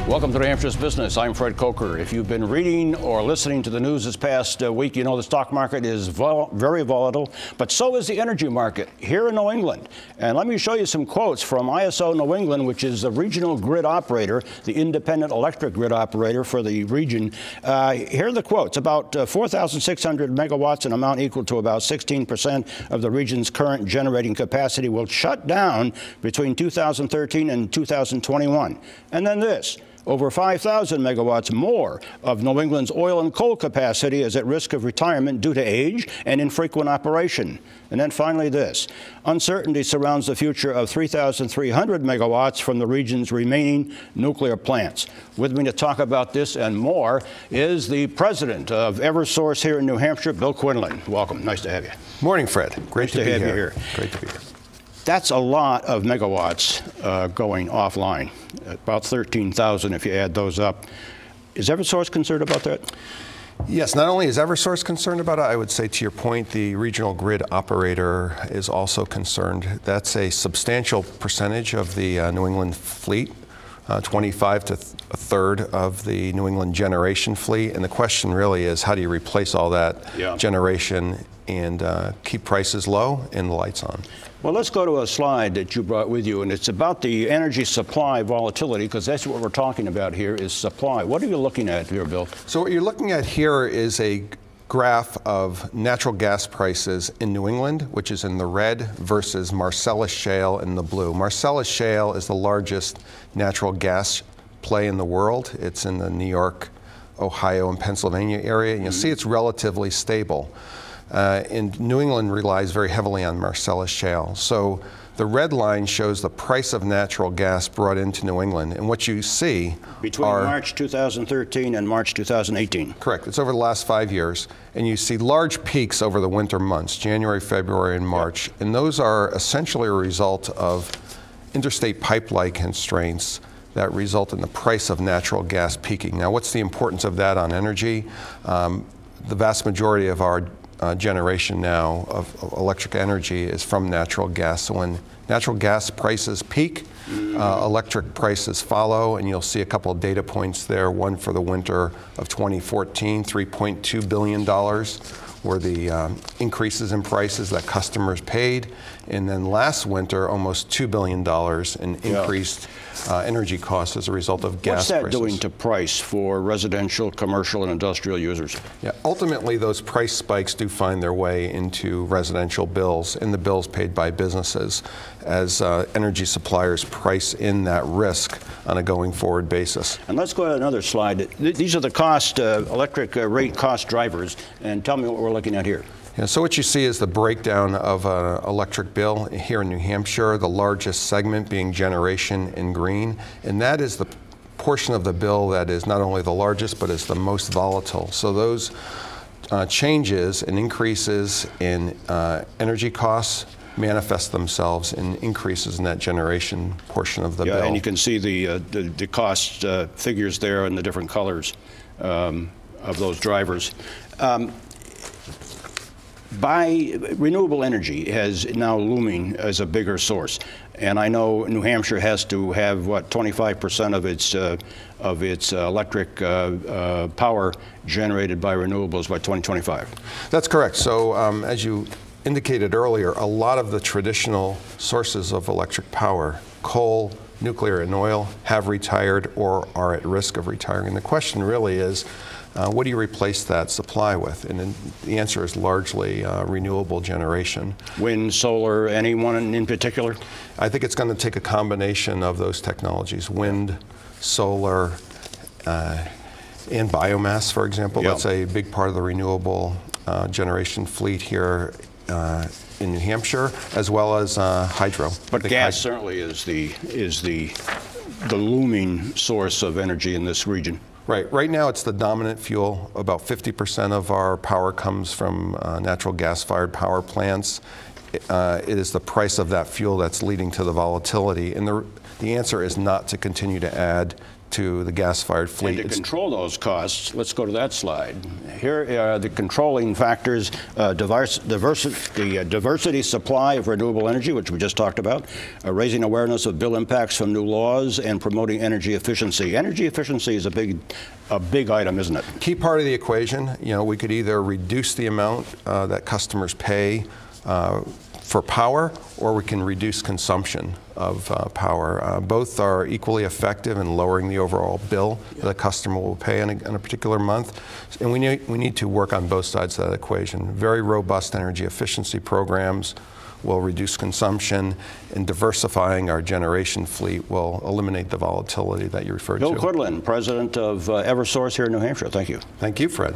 Welcome to New Hampshire's Business. I'm Fred Coker. If you've been reading or listening to the news this past week, you know the stock market is very volatile, but so is the energy market here in New England. And let me show you some quotes from ISO New England, which is the regional grid operator, the independent electric grid operator for the region. Here are the quotes. About 4,600 megawatts, an amount equal to about 16% of the region's current generating capacity, will shut down between 2013 and 2021. And then this. Over 5,000 megawatts more of New England's oil and coal capacity is at risk of retirement due to age and infrequent operation. And then finally this. Uncertainty surrounds the future of 3,300 megawatts from the region's remaining nuclear plants. With me to talk about this and more is the president of Eversource here in New Hampshire, Bill Quinlan. Welcome. Nice to have you. Morning, Fred. Great to have you here. Great to be here. That's a lot of megawatts going offline, about 13,000 if you add those up. Is Eversource concerned about that? Yes, not only is Eversource concerned about it, I would say to your point, the regional grid operator is also concerned. That's a substantial percentage of the New England fleet, 25 to a third of the New England generation fleet. And the question really is, how do you replace all that generation and keep prices low and the lights on? Well, let's go to a slide that you brought with you, and it's about the energy supply volatility, because that's what we're talking about here is supply. What are you looking at here, Bill? So what you're looking at here is a graph of natural gas prices in New England, which is in the red, versus Marcellus Shale in the blue. Marcellus Shale is the largest natural gas play in the world. It's in the New York, Ohio, and Pennsylvania area, and you'll see it's relatively stable. And New England relies very heavily on Marcellus Shale. So the red line shows the price of natural gas brought into New England. And what you see between March 2013 and March 2018. Correct. It's over the last 5 years. And you see large peaks over the winter months, January, February, and March. And those are essentially a result of interstate pipeline constraints that result in the price of natural gas peaking. Now, what's the importance of that on energy? The vast majority of our generation now of electric energy is from natural gas. So when natural gas prices peak, electric prices follow, and you'll see a couple of data points there. One for the winter of 2014, $3.2 billion were the increases in prices that customers paid. And then last winter, almost $2 billion in increased energy costs as a result of gas prices. What's that doing to price for residential, commercial, and industrial users? Yeah, ultimately, those price spikes do find their way into residential bills and the bills paid by businesses as energy suppliers price in that risk on a going forward basis. And let's go to another slide. These are the cost, electric rate cost drivers, and tell me what we're looking at here. Yeah, so what you see is the breakdown of an electric bill here in New Hampshire, the largest segment being generation in green, and that is the portion of the bill that is not only the largest, but is the most volatile. So those changes and increases in energy costs manifest themselves in increases in that generation portion of the bill. And you can see the cost figures there in the different colors of those drivers. Renewable energy is now looming as a bigger source, and I know New Hampshire has to have what 25% of its electric power generated by renewables by 2025. That's correct. So as you indicated earlier, a lot of the traditional sources of electric power, coal, nuclear, and oil, have retired or are at risk of retiring. And the question really is, what do you replace that supply with? And the answer is largely renewable generation. Wind, solar, anyone in particular? I think it's going to take a combination of those technologies, wind, solar, and biomass, for example. That's a big part of the renewable generation fleet here in New Hampshire, as well as hydro. But gas certainly is the looming source of energy in this region. Right. Right now, it's the dominant fuel. About 50% of our power comes from natural gas-fired power plants. It is the price of that fuel that's leading to the volatility. And the answer is not to continue to add to the gas-fired fleet. And to control those costs, let's go to that slide. Here are the controlling factors: diversity supply of renewable energy, which we just talked about, raising awareness of bill impacts from new laws, and promoting energy efficiency. Energy efficiency is a big item, isn't it? Key part of the equation. You know, we could either reduce the amount that customers pay for power, or we can reduce consumption of power. Both are equally effective in lowering the overall bill that a customer will pay in a particular month. And we need to work on both sides of that equation. Very robust energy efficiency programs will reduce consumption, and diversifying our generation fleet will eliminate the volatility that you referred to. Bill Quedlin, president of Eversource here in New Hampshire. Thank you. Thank you, Fred.